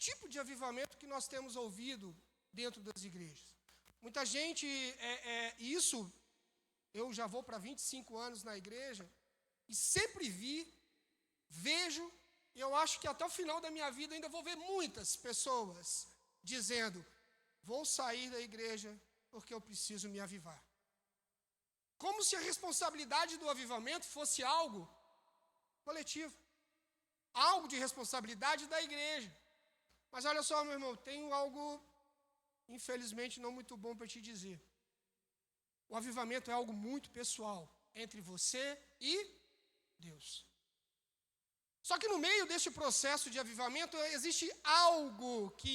tipo de avivamento que nós temos ouvido dentro das igrejas. Muita gente, isso, eu já vou para 25 anos na igreja, e sempre vejo, e eu acho que até o final da minha vida ainda vou ver muitas pessoas dizendo, vou sair da igreja porque eu preciso me avivar. Como se a responsabilidade do avivamento fosse algo coletivo, algo de responsabilidade da igreja. Mas olha só, meu irmão, tenho algo, infelizmente, não muito bom para te dizer. O avivamento é algo muito pessoal entre você e Deus. Só que no meio deste processo de avivamento existe algo que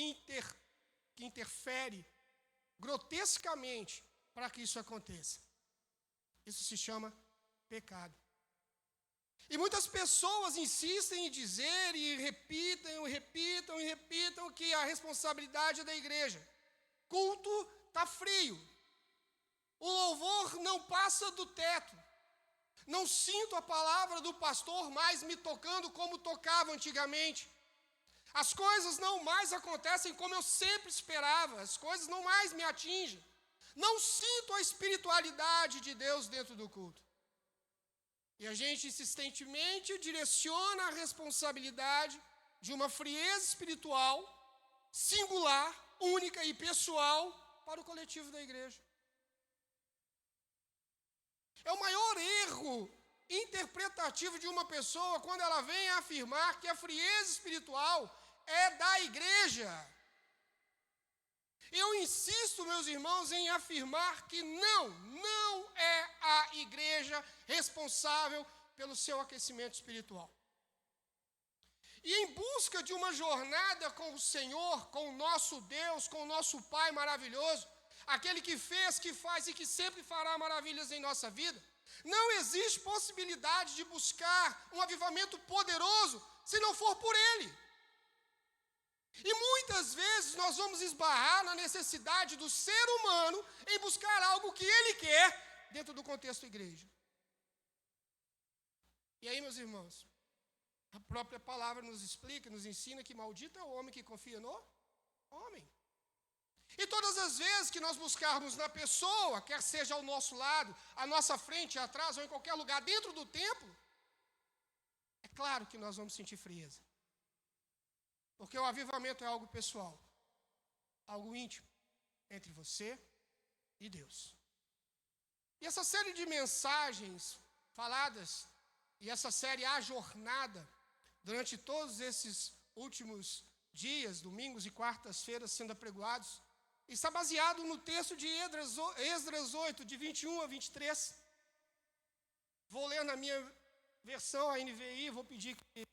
interfere grotescamente para que isso aconteça. Isso se chama pecado. E muitas pessoas insistem em dizer e repitam que a responsabilidade é da igreja. Culto está frio. O louvor não passa do teto. Não sinto a palavra do pastor mais me tocando como tocava antigamente. As coisas não mais acontecem como eu sempre esperava. As coisas não mais me atingem. Não sinto a espiritualidade de Deus dentro do culto. E a gente insistentemente direciona a responsabilidade de uma frieza espiritual, singular, única e pessoal para o coletivo da igreja. É o maior erro interpretativo de uma pessoa quando ela vem afirmar que a frieza espiritual é da igreja. Eu insisto, meus irmãos, em afirmar que não é a igreja responsável pelo seu aquecimento espiritual. E em busca de uma jornada com o Senhor, com o nosso Deus, com o nosso Pai maravilhoso, aquele que fez, que faz e que sempre fará maravilhas em nossa vida, não existe possibilidade de buscar um avivamento poderoso se não for por Ele. E muitas vezes nós vamos esbarrar na necessidade do ser humano em buscar algo que ele quer dentro do contexto igreja. E aí, meus irmãos, a própria palavra nos explica, nos ensina que maldito é o homem que confia no homem. E todas as vezes que nós buscarmos na pessoa, quer seja ao nosso lado, à nossa frente, atrás ou em qualquer lugar dentro do templo, é claro que nós vamos sentir frieza. Porque o avivamento é algo pessoal, algo íntimo, entre você e Deus. E essa série de mensagens faladas, e essa série A Jornada, durante todos esses últimos dias, domingos e quartas-feiras sendo apregoados, está baseado no texto de Esdras 8, de 21 a 23. Vou ler na minha versão, a NVI, vou pedir que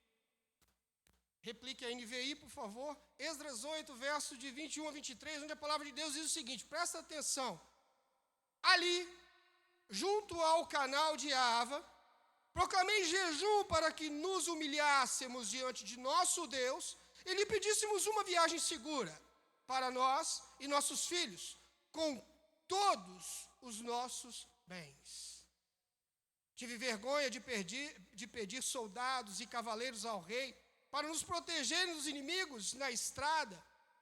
replique a NVI, por favor. Esdras 8, verso de 21 a 23, onde a palavra de Deus diz o seguinte, presta atenção. Ali, junto ao canal de Ava, proclamei jejum para que nos humilhássemos diante de nosso Deus e lhe pedíssemos uma viagem segura para nós e nossos filhos, com todos os nossos bens. Tive vergonha de pedir soldados e cavaleiros ao rei, para nos protegerem dos inimigos na estrada,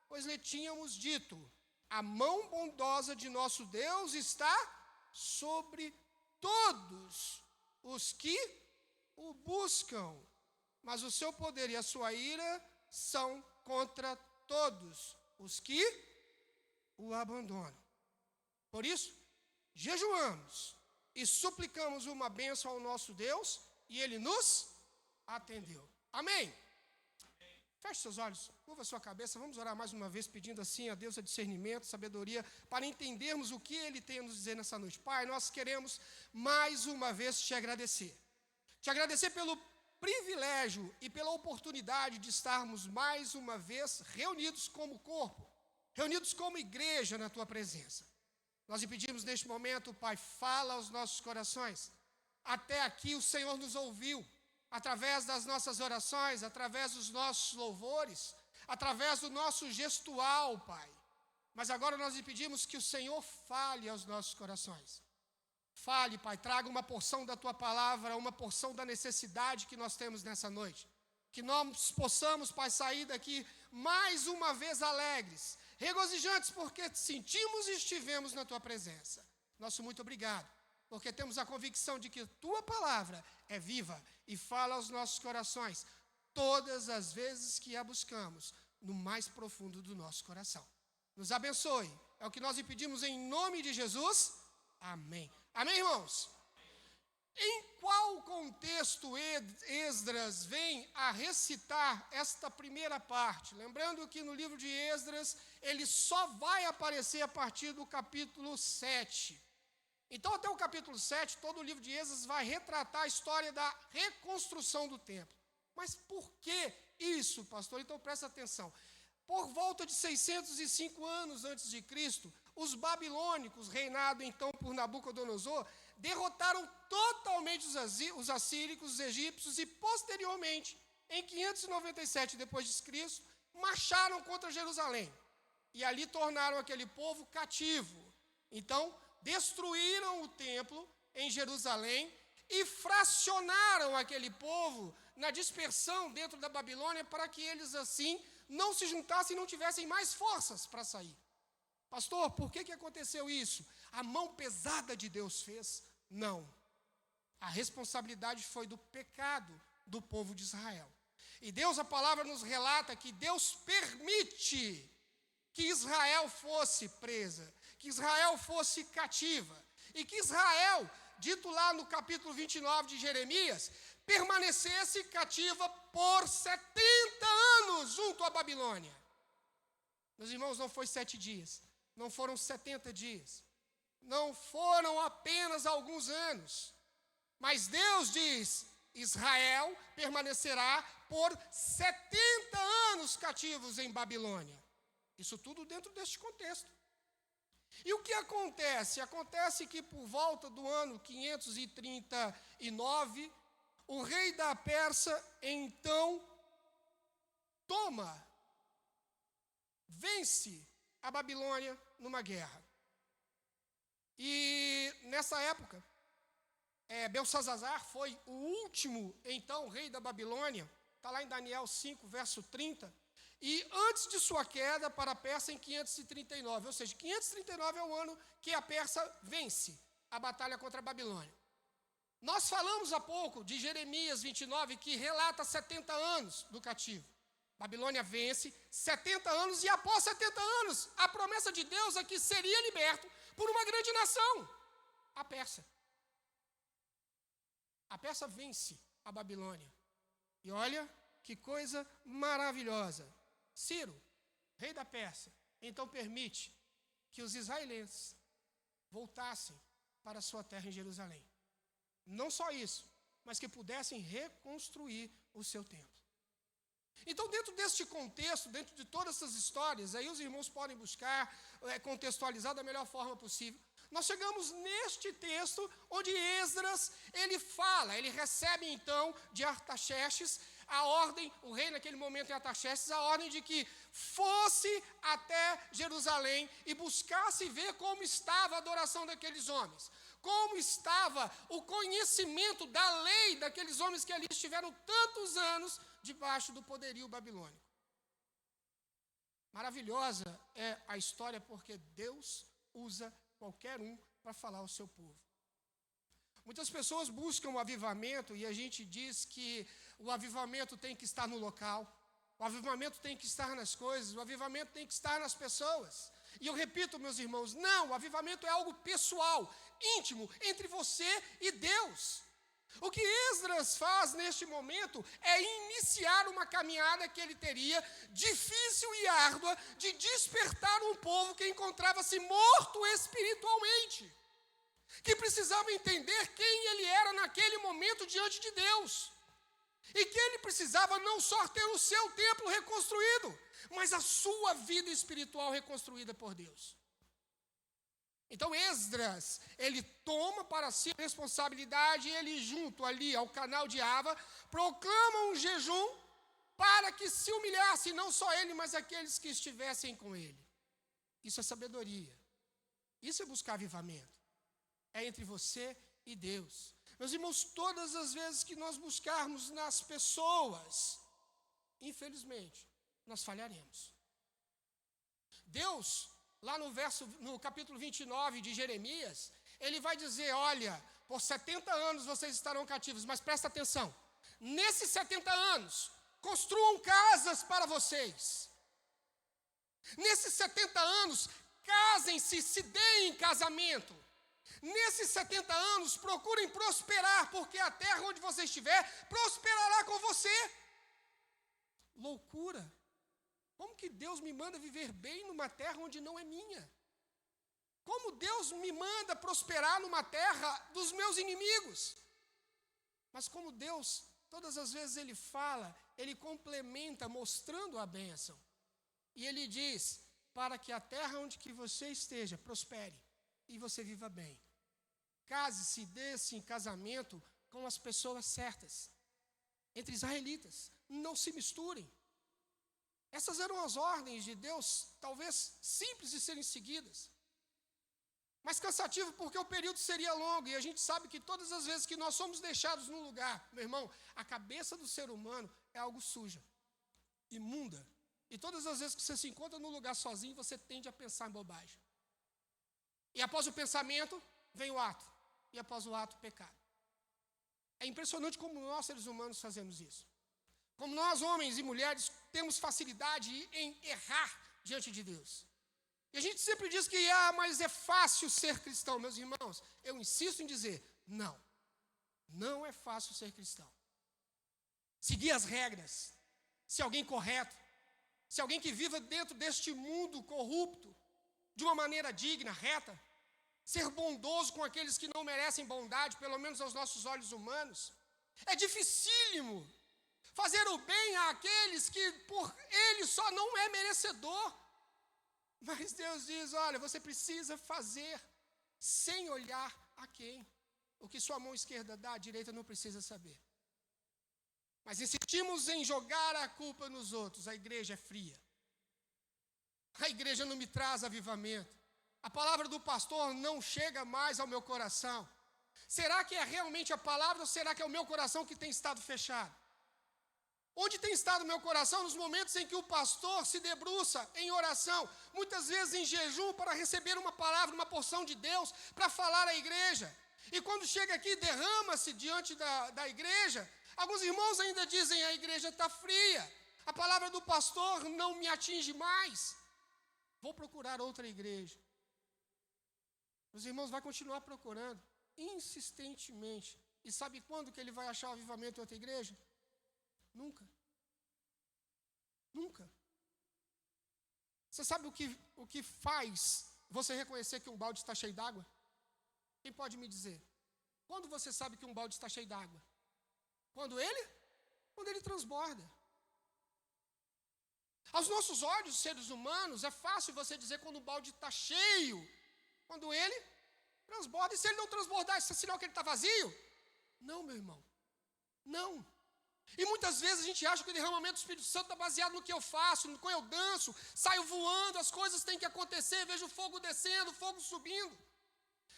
pois lhe tínhamos dito, a mão bondosa de nosso Deus está sobre todos os que o buscam, mas o seu poder e a sua ira são contra todos os que o abandonam. Por isso, jejuamos e suplicamos uma bênção ao nosso Deus, e Ele nos atendeu. Amém? Feche seus olhos, curva sua cabeça, vamos orar mais uma vez, pedindo assim a Deus a discernimento, sabedoria, para entendermos o que Ele tem a nos dizer nessa noite. Pai, nós queremos mais uma vez te agradecer. Te agradecer pelo privilégio e pela oportunidade de estarmos mais uma vez reunidos como corpo, reunidos como igreja na Tua presença. Nós lhe pedimos neste momento, Pai, fala aos nossos corações. Até aqui o Senhor nos ouviu. Através das nossas orações, através dos nossos louvores, através do nosso gestual, Pai. Mas agora nós lhe pedimos que o Senhor fale aos nossos corações. Fale, Pai, traga uma porção da Tua palavra, uma porção da necessidade que nós temos nessa noite. Que nós possamos, Pai, sair daqui mais uma vez alegres, regozijantes, porque sentimos e estivemos na tua presença. Nosso muito obrigado, porque temos a convicção de que tua palavra é viva e fala aos nossos corações todas as vezes que a buscamos no mais profundo do nosso coração. Nos abençoe, é o que nós lhe pedimos em nome de Jesus. Amém. Amém, irmãos? Em qual contexto Esdras vem a recitar esta primeira parte? Lembrando que no livro de Esdras, ele só vai aparecer a partir do capítulo 7. Então, até o capítulo 7, todo o livro de Esdras vai retratar a história da reconstrução do templo. Mas por que isso, pastor? Então, presta atenção. Por volta de 605 anos antes de Cristo, os babilônicos, reinado então por Nabucodonosor, derrotaram totalmente os assírios, os egípcios e, posteriormente, em 597 depois de Cristo, marcharam contra Jerusalém. E ali tornaram aquele povo cativo. Então, destruíram o templo em Jerusalém e fracionaram aquele povo na dispersão dentro da Babilônia para que eles, assim, não se juntassem e não tivessem mais forças para sair. Pastor, por que aconteceu isso? A mão pesada de Deus fez? Não. A responsabilidade foi do pecado do povo de Israel. E Deus, a palavra nos relata que Deus permite que Israel fosse presa, que Israel fosse cativa, e que Israel, dito lá no capítulo 29 de Jeremias, permanecesse cativa por 70 anos junto à Babilônia. Meus irmãos, não foi 7 dias, não foram 70 dias, não foram apenas alguns anos, mas Deus diz, Israel permanecerá por 70 anos cativos em Babilônia. Isso tudo dentro deste contexto. E o que acontece? Acontece que por volta do ano 539, o rei da Pérsia, então, vence a Babilônia numa guerra. E nessa época, Belsassar foi o último, então, rei da Babilônia. Está lá em Daniel 5, verso 30. E antes de sua queda para a Pérsia em 539, ou seja, 539 é o ano que a Pérsia vence a batalha contra a Babilônia. Nós falamos há pouco de Jeremias 29, que relata 70 anos do cativo. Babilônia vence 70 anos, e após 70 anos, a promessa de Deus é que seria liberto por uma grande nação, a Pérsia. A Pérsia vence a Babilônia. E olha que coisa maravilhosa. Ciro, rei da Pérsia, então permite que os israelenses voltassem para a sua terra em Jerusalém. Não só isso, mas que pudessem reconstruir o seu templo. Então, dentro deste contexto, dentro de todas essas histórias, aí os irmãos podem buscar contextualizar da melhor forma possível. Nós chegamos neste texto onde Esdras, ele recebe então de Artaxerxes a ordem, o rei naquele momento em Artaxerxes, a ordem de que fosse até Jerusalém e buscasse ver como estava a adoração daqueles homens, como estava o conhecimento da lei daqueles homens que ali estiveram tantos anos debaixo do poderio babilônico. Maravilhosa é a história, porque Deus usa qualquer um para falar ao seu povo. Muitas pessoas buscam o avivamento e a gente diz que o avivamento tem que estar no local, o avivamento tem que estar nas coisas, o avivamento tem que estar nas pessoas. E eu repito, meus irmãos, não, o avivamento é algo pessoal, íntimo, entre você e Deus. O que Esdras faz neste momento é iniciar uma caminhada que ele teria, difícil e árdua, de despertar um povo que encontrava-se morto espiritualmente, que precisava entender quem ele era naquele momento diante de Deus, e que ele precisava não só ter o seu templo reconstruído, mas a sua vida espiritual reconstruída por Deus. Então Esdras, ele toma para si a responsabilidade, e ele junto ali ao canal de Ava, proclama um jejum para que se humilhasse, não só ele, mas aqueles que estivessem com ele. Isso é sabedoria, isso é buscar avivamento, é entre você e Deus. Meus irmãos, todas as vezes que nós buscarmos nas pessoas, infelizmente, nós falharemos. Deus, lá no capítulo 29 de Jeremias, ele vai dizer, olha, por 70 anos vocês estarão cativos, mas presta atenção, nesses 70 anos, construam casas para vocês. Nesses 70 anos, casem-se, se deem em casamento. Nesses 70 anos, procurem prosperar, porque a terra onde você estiver, prosperará com você. Loucura! Como que Deus me manda viver bem numa terra onde não é minha? Como Deus me manda prosperar numa terra dos meus inimigos? Mas como Deus, todas as vezes Ele fala, Ele complementa mostrando a bênção. E Ele diz, para que a terra onde que você esteja prospere e você viva bem. Case-se, dê-se em casamento com as pessoas certas. Entre israelitas, não se misturem. Essas eram as ordens de Deus, talvez simples de serem seguidas. Mas cansativo porque o período seria longo, e a gente sabe que todas as vezes que nós somos deixados num lugar, meu irmão, a cabeça do ser humano é algo suja, imunda. E todas as vezes que você se encontra num lugar sozinho, você tende a pensar em bobagem. E após o pensamento, vem o ato. E após o ato, o pecado. É impressionante como nós, seres humanos, fazemos isso. Como nós, homens e mulheres, temos facilidade em errar diante de Deus. E a gente sempre diz que, mas é fácil ser cristão. Meus irmãos, eu insisto em dizer, não. Não é fácil ser cristão. Seguir as regras, ser alguém correto, ser alguém que viva dentro deste mundo corrupto, de uma maneira digna, reta, ser bondoso com aqueles que não merecem bondade, pelo menos aos nossos olhos humanos. É dificílimo fazer o bem àqueles que por ele só não é merecedor. Mas Deus diz, olha, você precisa fazer sem olhar a quem. O que sua mão esquerda dá, a direita não precisa saber. Mas insistimos em jogar a culpa nos outros. A igreja é fria. A igreja não me traz avivamento. A palavra do pastor não chega mais ao meu coração. Será que é realmente a palavra ou será que é o meu coração que tem estado fechado? Onde tem estado o meu coração? Nos momentos em que o pastor se debruça em oração, muitas vezes em jejum, para receber uma palavra, uma porção de Deus, para falar à igreja. E quando chega aqui, derrama-se diante da igreja. Alguns irmãos ainda dizem, a igreja está fria. A palavra do pastor não me atinge mais. Vou procurar outra igreja. Os irmãos vão continuar procurando, insistentemente. E sabe quando que ele vai achar o avivamento em outra igreja? Nunca. Nunca. Você sabe o que faz você reconhecer que um balde está cheio d'água? Quem pode me dizer? Quando você sabe que um balde está cheio d'água? Quando ele transborda. Aos nossos olhos, seres humanos, é fácil você dizer quando o balde está cheio. Quando ele transborda. E se ele não transbordar, isso é sinal que ele está vazio? Não, meu irmão. Não. E muitas vezes a gente acha que o derramamento do Espírito Santo está baseado no que eu faço, no que eu danço, saio voando, as coisas têm que acontecer, vejo o fogo descendo, o fogo subindo.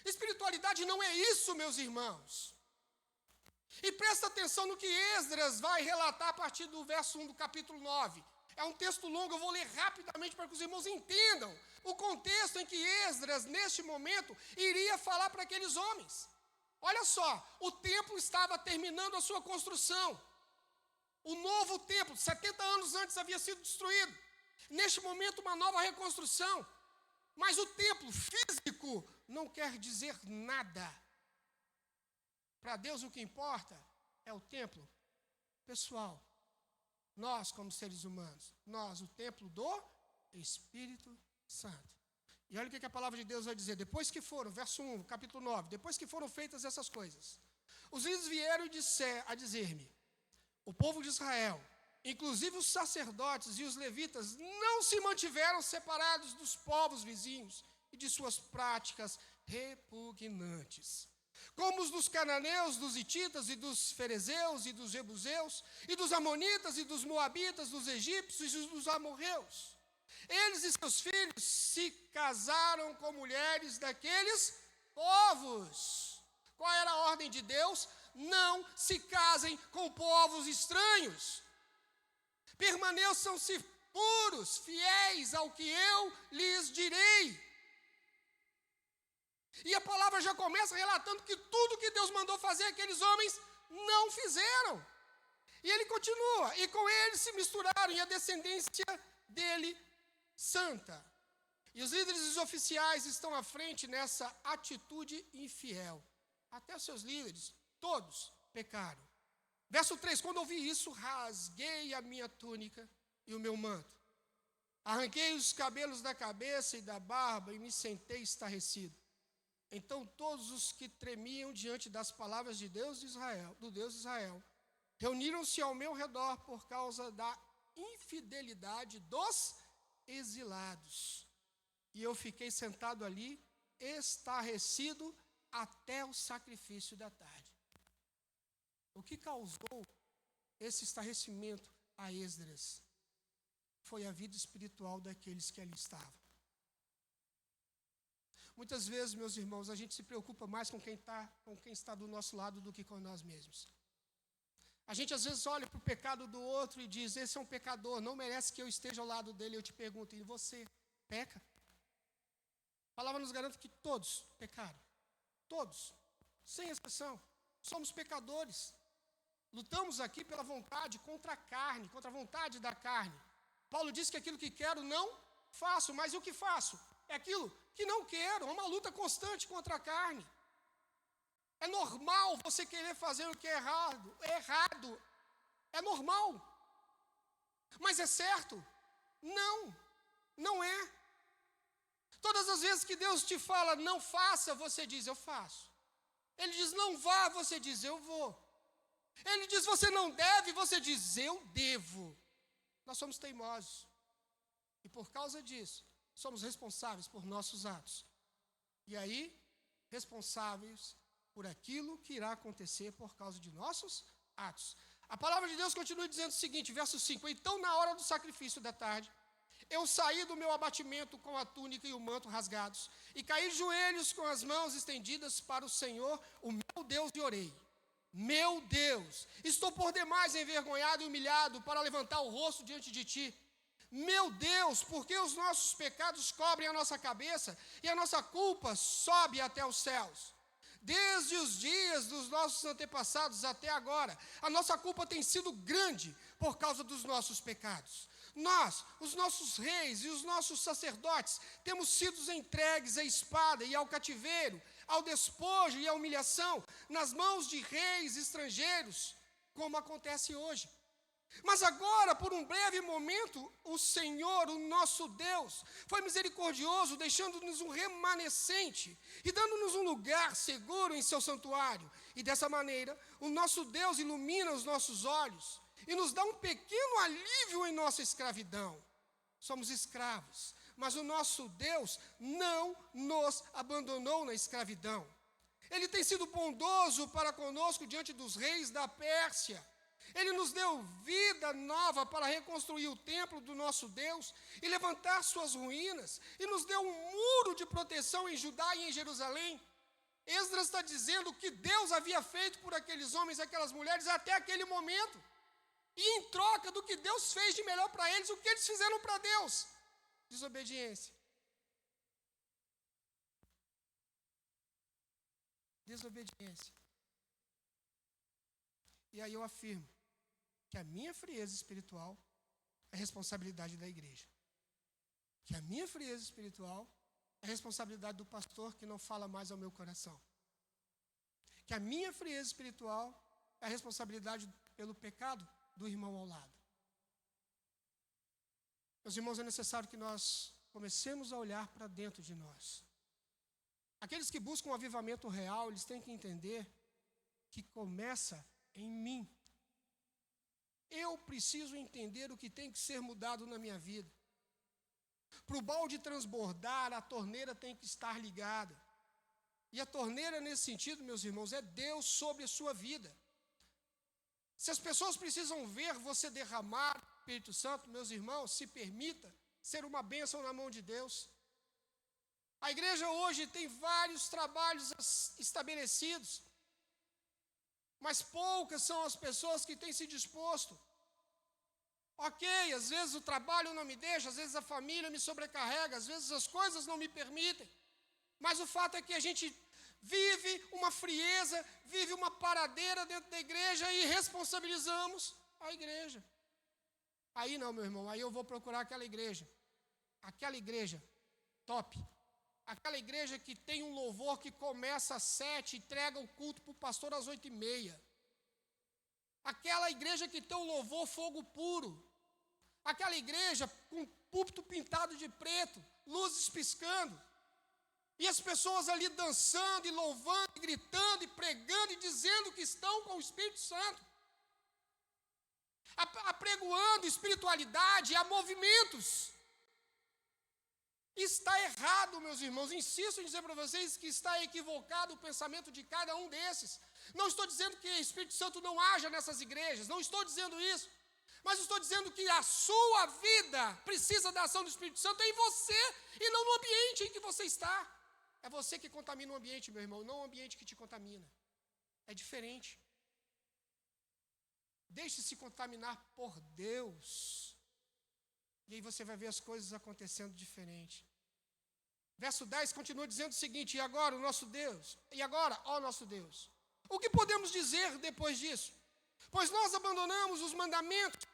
Espiritualidade não é isso, meus irmãos. E presta atenção no que Esdras vai relatar a partir do verso 1 do capítulo 9. É um texto longo, eu vou ler rapidamente para que os irmãos entendam o contexto em que Esdras, neste momento, iria falar para aqueles homens. Olha só, o templo estava terminando a sua construção. O novo templo, 70 anos antes, havia sido destruído. Neste momento, uma nova reconstrução. Mas o templo físico não quer dizer nada. Para Deus, o que importa é o templo pessoal. Nós, como seres humanos, nós, o templo do Espírito Santo. E olha o que a palavra de Deus vai dizer. Depois que foram, verso 1, capítulo 9, depois que foram feitas essas coisas, os líderes vieram a dizer-me, o povo de Israel, inclusive os sacerdotes e os levitas, não se mantiveram separados dos povos vizinhos e de suas práticas repugnantes, como os dos cananeus, dos hititas e dos ferezeus e dos jebuseus, e dos amonitas e dos moabitas, dos egípcios e dos amorreus. Eles e seus filhos se casaram com mulheres daqueles povos. Qual era a ordem de Deus? Não se casem com povos estranhos. Permaneçam-se puros, fiéis ao que eu lhes direi. E a palavra já começa relatando que tudo que Deus mandou fazer, aqueles homens não fizeram. E ele continua, e com ele se misturaram, e a descendência dele santa. E os líderes e os oficiais estão à frente nessa atitude infiel. Até os seus líderes, todos pecaram. Verso 3, quando ouvi isso, rasguei a minha túnica e o meu manto. Arranquei os cabelos da cabeça e da barba e me sentei estarrecido. Então todos os que tremiam diante das palavras de Deus de Israel, do Deus de Israel, reuniram-se ao meu redor por causa da infidelidade dos exilados. E eu fiquei sentado ali, estarrecido, até o sacrifício da tarde. O que causou esse estarrecimento a Esdras foi a vida espiritual daqueles que ali estavam. Muitas vezes, meus irmãos, a gente se preocupa mais com quem está do nosso lado do que com nós mesmos. A gente às vezes olha para o pecado do outro e diz, esse é um pecador, não merece que eu esteja ao lado dele. Eu te pergunto, e você peca? A palavra nos garante que todos pecaram. Todos, sem exceção, somos pecadores. Lutamos aqui pela vontade contra a carne, contra a vontade da carne. Paulo diz que aquilo que quero não faço, mas o que faço? É aquilo que não quero, é uma luta constante contra a carne. É normal você querer fazer o que é errado, é normal. Mas é certo? Não, não é. Todas as vezes que Deus te fala, não faça, você diz, eu faço. Ele diz, não vá, você diz, eu vou. Ele diz, você não deve, você diz, eu devo. Nós somos teimosos. E por causa disso, somos responsáveis por nossos atos. E aí, responsáveis por aquilo que irá acontecer por causa de nossos atos. A palavra de Deus continua dizendo o seguinte, verso 5, então na hora do sacrifício da tarde, eu saí do meu abatimento com a túnica e o manto rasgados, e caí de joelhos com as mãos estendidas para o Senhor, o meu Deus, e orei. Meu Deus, estou por demais envergonhado e humilhado para levantar o rosto diante de ti. Meu Deus, porque os nossos pecados cobrem a nossa cabeça e a nossa culpa sobe até os céus. Desde os dias dos nossos antepassados até agora, a nossa culpa tem sido grande por causa dos nossos pecados. Nós, os nossos reis e os nossos sacerdotes, temos sido entregues à espada e ao cativeiro, ao despojo e à humilhação, nas mãos de reis estrangeiros, como acontece hoje. Mas agora, por um breve momento, o Senhor, o nosso Deus, foi misericordioso, deixando-nos um remanescente e dando-nos um lugar seguro em seu santuário. E dessa maneira, o nosso Deus ilumina os nossos olhos e nos dá um pequeno alívio em nossa escravidão. Somos escravos, mas o nosso Deus não nos abandonou na escravidão. Ele tem sido bondoso para conosco diante dos reis da Pérsia. Ele nos deu vida nova para reconstruir o templo do nosso Deus e levantar suas ruínas, e nos deu um muro de proteção em Judá e em Jerusalém. Esdras está dizendo o que Deus havia feito por aqueles homens e aquelas mulheres até aquele momento. E em troca do que Deus fez de melhor para eles, o que eles fizeram para Deus? Desobediência. Desobediência. E aí eu afirmo que a minha frieza espiritual é responsabilidade da igreja. Que a minha frieza espiritual é responsabilidade do pastor que não fala mais ao meu coração. Que a minha frieza espiritual é a responsabilidade pelo pecado do irmão ao lado. Meus irmãos, é necessário que nós comecemos a olhar para dentro de nós. Aqueles que buscam um avivamento real, eles têm que entender que começa em mim. Eu preciso entender o que tem que ser mudado na minha vida. Para o balde transbordar, a torneira tem que estar ligada. E a torneira, nesse sentido, meus irmãos, é Deus sobre a sua vida. Se as pessoas precisam ver você derramar o Espírito Santo, meus irmãos, se permita ser uma bênção na mão de Deus. A igreja hoje tem vários trabalhos estabelecidos, mas poucas são as pessoas que têm se disposto Ok, às vezes o trabalho não me deixa, às vezes a família me sobrecarrega, às vezes as coisas não me permitem. Mas o fato é que a gente vive uma frieza, vive uma paradeira dentro da igreja e responsabilizamos a igreja. Aí não, meu irmão, aí eu vou procurar aquela igreja top, aquela igreja que tem um louvor que começa às 7, entrega o culto para o pastor às 8h30. Aquela igreja que tem um louvor fogo puro. Aquela igreja com púlpito pintado de preto, luzes piscando. E as pessoas ali dançando e louvando, e gritando e pregando e dizendo que estão com o Espírito Santo. Apregoando espiritualidade, há movimentos. Está errado, meus irmãos. Insisto em dizer para vocês que está equivocado o pensamento de cada um desses. Não estou dizendo que o Espírito Santo não haja nessas igrejas, não estou dizendo isso. Mas estou dizendo que a sua vida precisa da ação do Espírito Santo em você e não no ambiente em que você está. É você que contamina o ambiente, meu irmão, não o ambiente que te contamina. É diferente. Deixe-se contaminar por Deus. E aí você vai ver as coisas acontecendo diferente. Verso 10 continua dizendo o seguinte: e agora, ó nosso Deus, o que podemos dizer depois disso? Pois nós abandonamos os mandamentos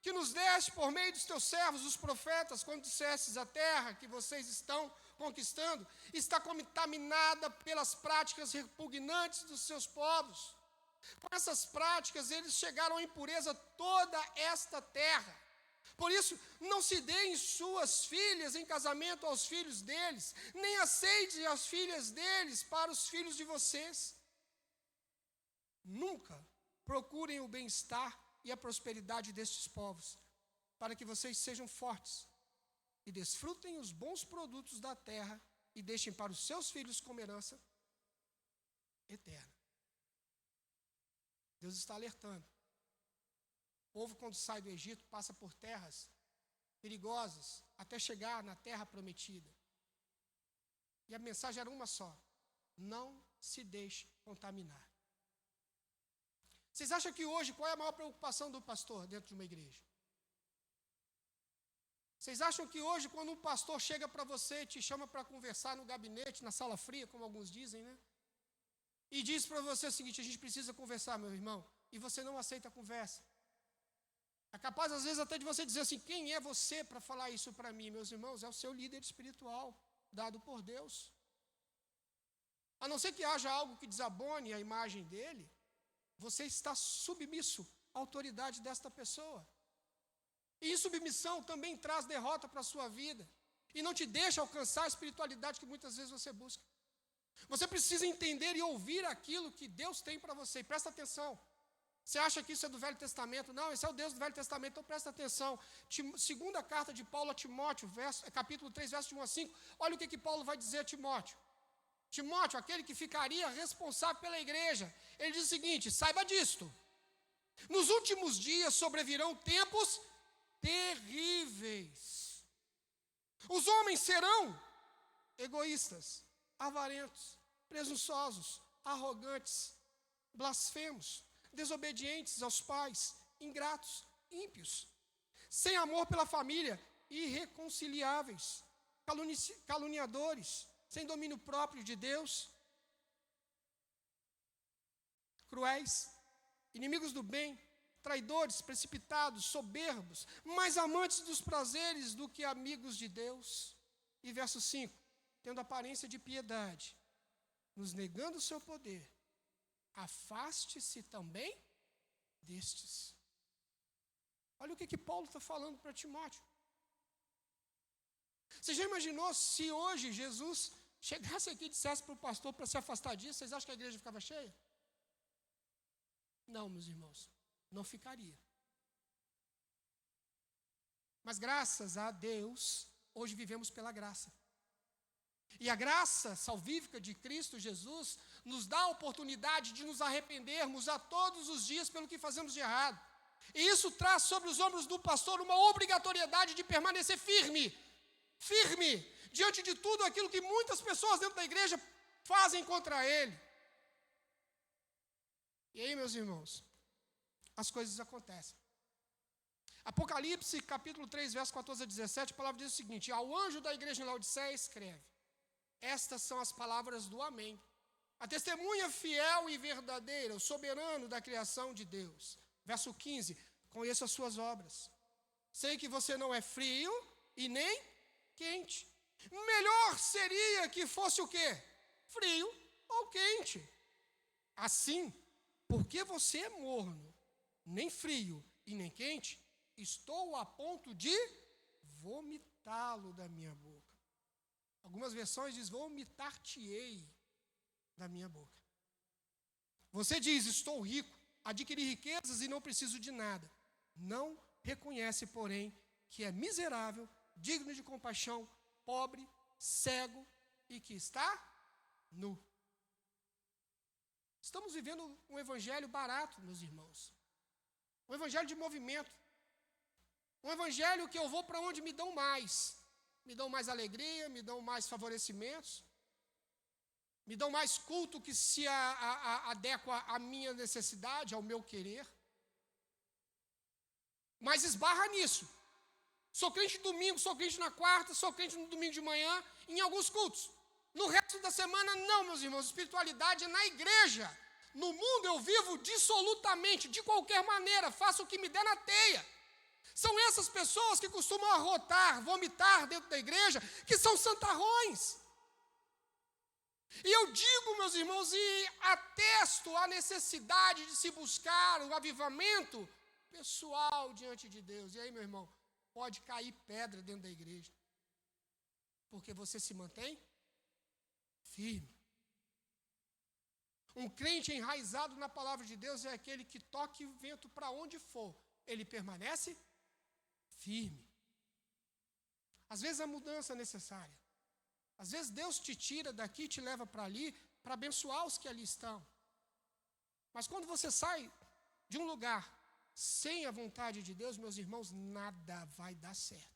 que nos deste por meio dos teus servos, os profetas, quando dissestes: a terra que vocês estão conquistando está contaminada pelas práticas repugnantes dos seus povos. Com essas práticas, eles chegaram à impureza toda esta terra. Por isso, não se deem suas filhas em casamento aos filhos deles, nem aceite as filhas deles para os filhos de vocês. Nunca procurem o bem-estar e a prosperidade destes povos, para que vocês sejam fortes e desfrutem os bons produtos da terra e deixem para os seus filhos como herança eterna. Deus está alertando. O povo, quando sai do Egito, passa por terras perigosas até chegar na terra prometida. E a mensagem era uma só: não se deixe contaminar. Vocês acham que hoje, qual é a maior preocupação do pastor dentro de uma igreja? Vocês acham que hoje, quando um pastor chega para você, te chama para conversar no gabinete, na sala fria, como alguns dizem, né? E diz para você o seguinte: a gente precisa conversar, meu irmão, e você não aceita a conversa. É capaz, às vezes, até de você dizer assim: quem é você para falar isso para mim? Meus irmãos, é o seu líder espiritual, dado por Deus. A não ser que haja algo que desabone a imagem dele, você está submisso à autoridade desta pessoa. E insubmissão também traz derrota para a sua vida. E não te deixa alcançar a espiritualidade que muitas vezes você busca. Você precisa entender e ouvir aquilo que Deus tem para você. E presta atenção. Você acha que isso é do Velho Testamento? Não, esse é o Deus do Velho Testamento, então presta atenção. Segunda carta de Paulo a Timóteo, capítulo 3, verso de 1 a 5. Olha o que Paulo vai dizer a Timóteo. Timóteo, aquele que ficaria responsável pela igreja, ele diz o seguinte: saiba disto. Nos últimos dias sobrevirão tempos terríveis. Os homens serão egoístas, avarentos, presunçosos, arrogantes, blasfemos, desobedientes aos pais, ingratos, ímpios, sem amor pela família, irreconciliáveis, caluniadores, sem domínio próprio de Deus, cruéis, inimigos do bem, traidores, precipitados, soberbos, mais amantes dos prazeres do que amigos de Deus. E verso 5, tendo aparência de piedade, nos negando o seu poder, afaste-se também destes. Olha o que Paulo está falando para Timóteo. Você já imaginou se hoje Jesus chegasse aqui e dissesse para o pastor para se afastar disso? Vocês acham que a igreja ficava cheia? Não, meus irmãos, não ficaria. Mas graças a Deus, hoje vivemos pela graça. E a graça salvífica de Cristo Jesus nos dá a oportunidade de nos arrependermos a todos os dias pelo que fazemos de errado. E isso traz sobre os ombros do pastor uma obrigatoriedade de permanecer firme, diante de tudo aquilo que muitas pessoas dentro da igreja fazem contra ele. E aí, meus irmãos, as coisas acontecem. Apocalipse, capítulo 3, verso 14 a 17, a palavra diz o seguinte: ao anjo da igreja em Laodiceia escreve: estas são as palavras do Amém, a testemunha fiel e verdadeira, o soberano da criação de Deus. Verso 15: conheço as suas obras, sei que você não é frio e nem quente. Melhor seria que fosse o quê? Frio ou quente. Assim, porque você é morno, nem frio e nem quente, estou a ponto de vomitá-lo da minha boca. Algumas versões dizem: vomitar-te-ei da minha boca. Você diz: estou rico, adquiri riquezas e não preciso de nada. Não reconhece, porém, que é miserável, digno de compaixão, pobre, cego e que está nu. Estamos vivendo um evangelho barato, meus irmãos. Um evangelho de movimento. Um evangelho que eu vou para onde me dão mais. Me dão mais alegria, me dão mais favorecimentos, me dão mais culto que se adequa à minha necessidade, ao meu querer. Mas esbarra nisso. Sou crente domingo, sou crente na quarta, sou crente no domingo de manhã, em alguns cultos. No resto da semana, não, meus irmãos. Espiritualidade é na igreja. No mundo eu vivo dissolutamente, de qualquer maneira, faço o que me der na teia. São essas pessoas que costumam arrotar, vomitar dentro da igreja, que são santarrões. E eu digo, meus irmãos, e atesto a necessidade de se buscar o avivamento pessoal diante de Deus. E aí, meu irmão, pode cair pedra dentro da igreja, porque você se mantém firme. Um crente enraizado na palavra de Deus é aquele que toque o vento para onde for, ele permanece firme. Às vezes a mudança é necessária. Às vezes Deus te tira daqui e te leva para ali, para abençoar os que ali estão. Mas quando você sai de um lugar sem a vontade de Deus, meus irmãos, nada vai dar certo.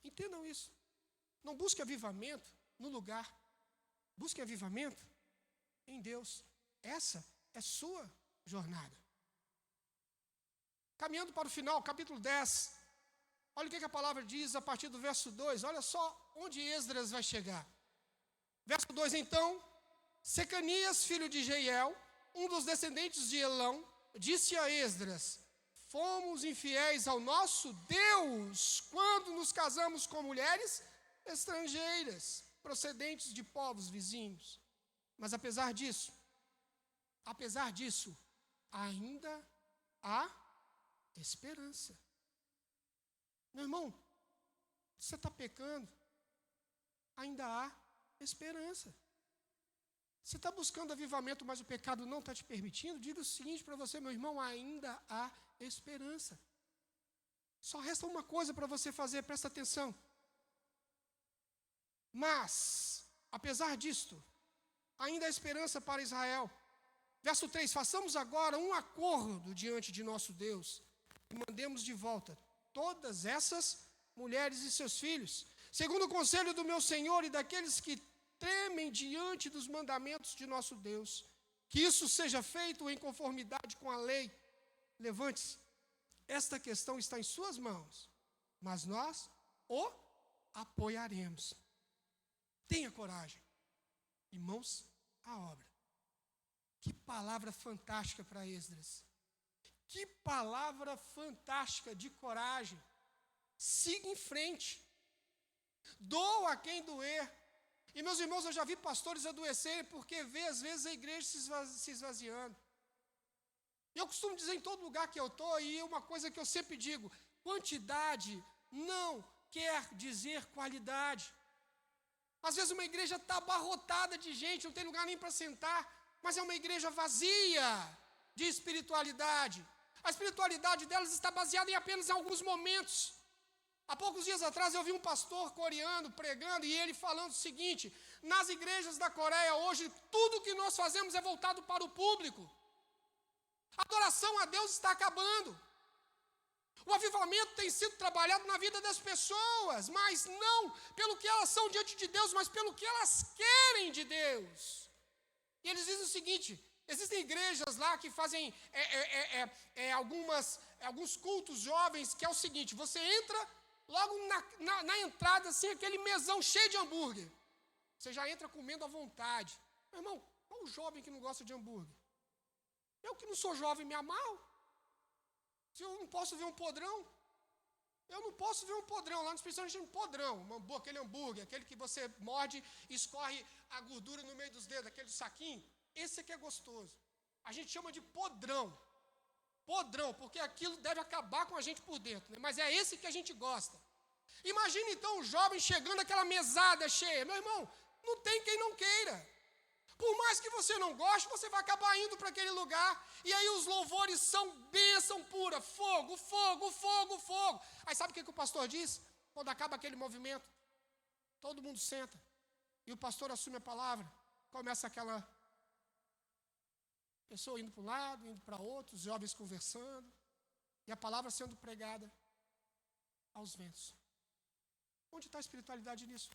Entendam isso. Não busque avivamento no lugar. Busque avivamento em Deus. Essa é sua jornada. Caminhando para o final, capítulo 10. Olha o que a palavra diz a partir do verso 2. Olha só onde Esdras vai chegar. Verso 2, então, Secanias, filho de Jeiel, um dos descendentes de Elão, disse a Esdras: fomos infiéis ao nosso Deus quando nos casamos com mulheres estrangeiras, procedentes de povos vizinhos. Mas apesar disso, ainda há esperança. Meu irmão, você está pecando, ainda há esperança. Você está buscando avivamento, mas o pecado não está te permitindo? Diga o seguinte para você, meu irmão: ainda há esperança. Só resta uma coisa para você fazer, presta atenção. Mas, apesar disto, ainda há esperança para Israel. Verso 3, façamos agora um acordo diante de nosso Deus e mandemos de volta todas essas mulheres e seus filhos, segundo o conselho do meu Senhor e daqueles que tremem diante dos mandamentos de nosso Deus, que isso seja feito em conformidade com a lei. Levante-se, esta questão está em suas mãos, mas nós o apoiaremos. Tenha coragem e mãos à obra. Que palavra fantástica para Esdras. Que palavra fantástica de coragem. Siga em frente. Doa a quem doer. E, meus irmãos, eu já vi pastores adoecerem porque vê, às vezes, a igreja se esvaziando. E eu costumo dizer em todo lugar que eu estou, e uma coisa que eu sempre digo: quantidade não quer dizer qualidade. Às vezes uma igreja está abarrotada de gente, não tem lugar nem para sentar, mas é uma igreja vazia de espiritualidade. A espiritualidade delas está baseada em apenas alguns momentos. Há poucos dias atrás eu vi um pastor coreano pregando e ele falando o seguinte: nas igrejas da Coreia hoje, tudo que nós fazemos é voltado para o público. A adoração a Deus está acabando. O avivamento tem sido trabalhado na vida das pessoas, mas não pelo que elas são diante de Deus, mas pelo que elas querem de Deus. E eles dizem o seguinte: existem igrejas lá que fazem algumas alguns cultos jovens, que é o seguinte: você entra, logo na entrada, assim, aquele mesão cheio de hambúrguer. Você já entra comendo à vontade. Meu irmão, qual o jovem que não gosta de hambúrguer? Eu que não sou jovem me amarro. Se eu não posso ver um podrão, eu não posso ver um podrão. Lá no Espírito Santo a gente chama de podrão, aquele hambúrguer, aquele que você morde e escorre a gordura no meio dos dedos, aquele saquinho. Esse aqui é gostoso. A gente chama de podrão. Podrão, porque aquilo deve acabar com a gente por dentro, né? Mas é esse que a gente gosta. Imagina então o jovem chegando àquela mesada cheia. Meu irmão, não tem quem não queira. Por mais que você não goste, você vai acabar indo para aquele lugar. E aí os louvores são bênção pura. Fogo, fogo, fogo, fogo. Aí sabe o que o pastor diz? Quando acaba aquele movimento, todo mundo senta. E o pastor assume a palavra. Começa aquela pessoa indo para um lado, indo para outro, os jovens conversando. E a palavra sendo pregada aos ventos. Onde está a espiritualidade nisso?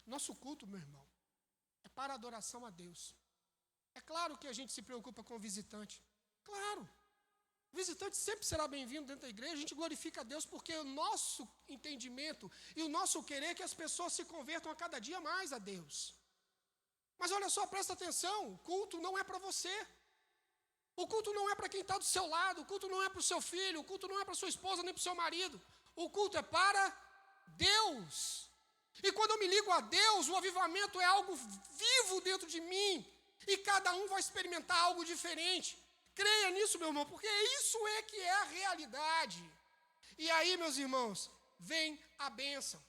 Nosso culto, meu irmão, é para adoração a Deus. É claro que a gente se preocupa com o visitante. Claro. O visitante sempre será bem-vindo dentro da igreja. A gente glorifica a Deus porque o nosso entendimento e o nosso querer é que as pessoas se convertam a cada dia mais a Deus. Mas olha só, presta atenção. O culto não é para você. O culto não é para quem está do seu lado. O culto não é para o seu filho. O culto não é para sua esposa nem para o seu marido. O culto é para Deus. E quando eu me ligo a Deus, o avivamento é algo vivo dentro de mim. E cada um vai experimentar algo diferente. Creia nisso, meu irmão, porque isso é que é a realidade. E aí, meus irmãos, vem a bênção.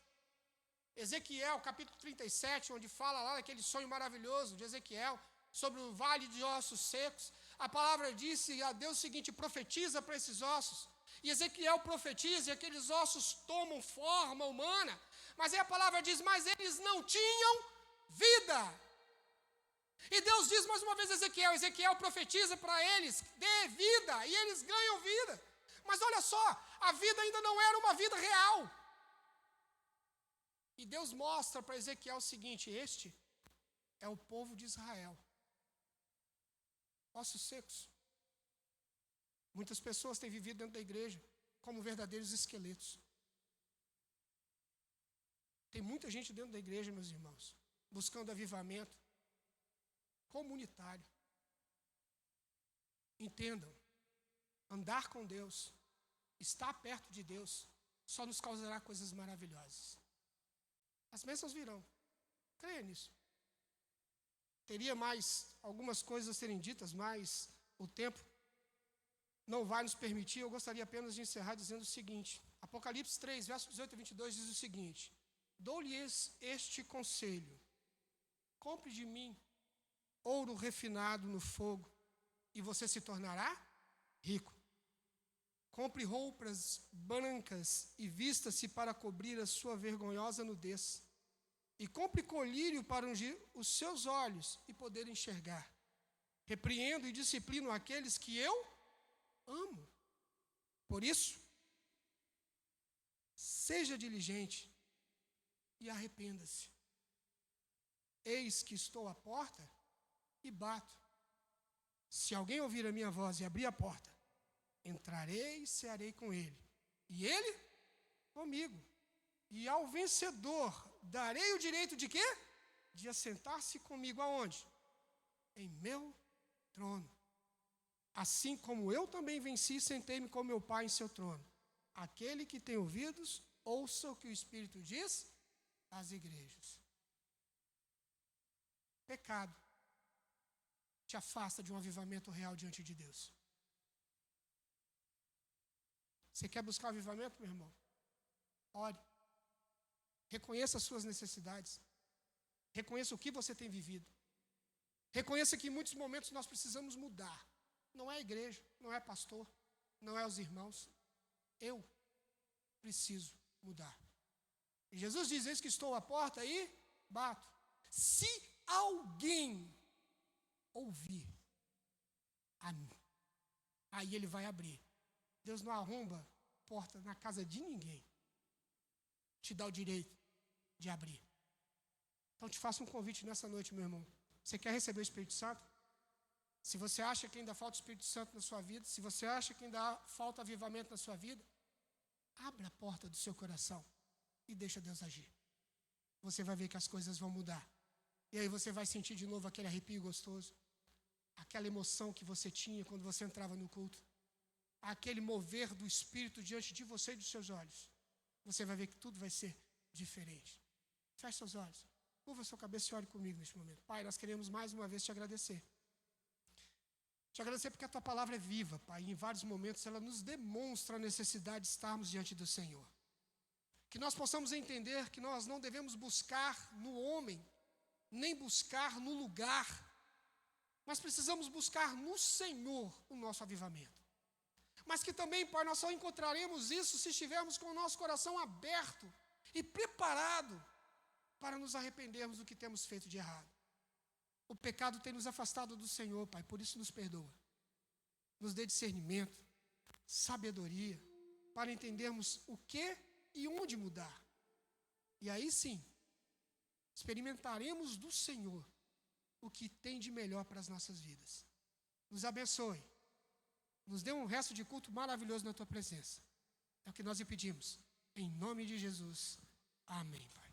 Ezequiel, capítulo 37, onde fala lá daquele sonho maravilhoso de Ezequiel, sobre o vale de ossos secos. A palavra disse a Deus o seguinte: profetiza para esses ossos. E Ezequiel profetiza e aqueles ossos tomam forma humana. Mas aí a palavra diz: mas eles não tinham vida. E Deus diz mais uma vez a Ezequiel profetiza para eles: dê vida, e eles ganham vida. Mas olha só, a vida ainda não era uma vida real. E Deus mostra para Ezequiel o seguinte: este é o povo de Israel. Ossos secos. Muitas pessoas têm vivido dentro da igreja como verdadeiros esqueletos. Tem muita gente dentro da igreja, meus irmãos, buscando avivamento comunitário. Entendam, andar com Deus, estar perto de Deus, só nos causará coisas maravilhosas. As bênçãos virão. Creia nisso. Teria mais algumas coisas a serem ditas, mas o tempo não vai nos permitir. Eu gostaria apenas de encerrar dizendo o seguinte: Apocalipse 3, versos 18 a 22 diz o seguinte: dou-lhes este conselho: compre de mim ouro refinado no fogo, e você se tornará rico. Compre roupas brancas e vista-se para cobrir a sua vergonhosa nudez. E compre colírio para ungir os seus olhos e poder enxergar. Repreendo e disciplino aqueles que eu amo. Por isso, seja diligente e arrependa-se. Eis que estou à porta e bato. Se alguém ouvir a minha voz e abrir a porta, entrarei e cearei com ele, e ele comigo. E ao vencedor darei o direito de quê? De assentar-se comigo aonde? Em meu trono. Assim como eu também venci e sentei-me com meu Pai em seu trono. Aquele que tem ouvidos, ouça o que o Espírito diz às igrejas. Pecado te afasta de um avivamento real diante de Deus. Você quer buscar avivamento, meu irmão? Ore. Reconheça as suas necessidades. Reconheça o que você tem vivido. Reconheça que em muitos momentos nós precisamos mudar. Não é a igreja, não é pastor, não é os irmãos. Eu preciso mudar. E Jesus diz: eis que estou à porta e bato. Se alguém ouvir a mim, aí ele vai abrir. Deus não arromba porta na casa de ninguém. Te dá o direito de abrir. Então te faço um convite nessa noite, meu irmão. Você quer receber o Espírito Santo? Se você acha que ainda falta o Espírito Santo na sua vida, se você acha que ainda falta avivamento na sua vida, abra a porta do seu coração e deixa Deus agir. Você vai ver que as coisas vão mudar. E aí você vai sentir de novo aquele arrepio gostoso, aquela emoção que você tinha quando você entrava no culto, aquele mover do Espírito diante de você e dos seus olhos. Você vai ver que tudo vai ser diferente. Feche seus olhos, curva sua cabeça e ore comigo neste momento. Pai, nós queremos mais uma vez te agradecer. Te agradecer porque a tua palavra é viva, Pai, e em vários momentos ela nos demonstra a necessidade de estarmos diante do Senhor. Que nós possamos entender que nós não devemos buscar no homem, nem buscar no lugar, mas precisamos buscar no Senhor o nosso avivamento. Mas que também, Pai, nós só encontraremos isso se estivermos com o nosso coração aberto e preparado para nos arrependermos do que temos feito de errado. O pecado tem nos afastado do Senhor, Pai, por isso nos perdoa. Nos dê discernimento, sabedoria, para entendermos o que e onde mudar. E aí sim, experimentaremos do Senhor o que tem de melhor para as nossas vidas. Nos abençoe. Nos dê um resto de culto maravilhoso na tua presença. É o que nós lhe pedimos. Em nome de Jesus. Amém, Pai.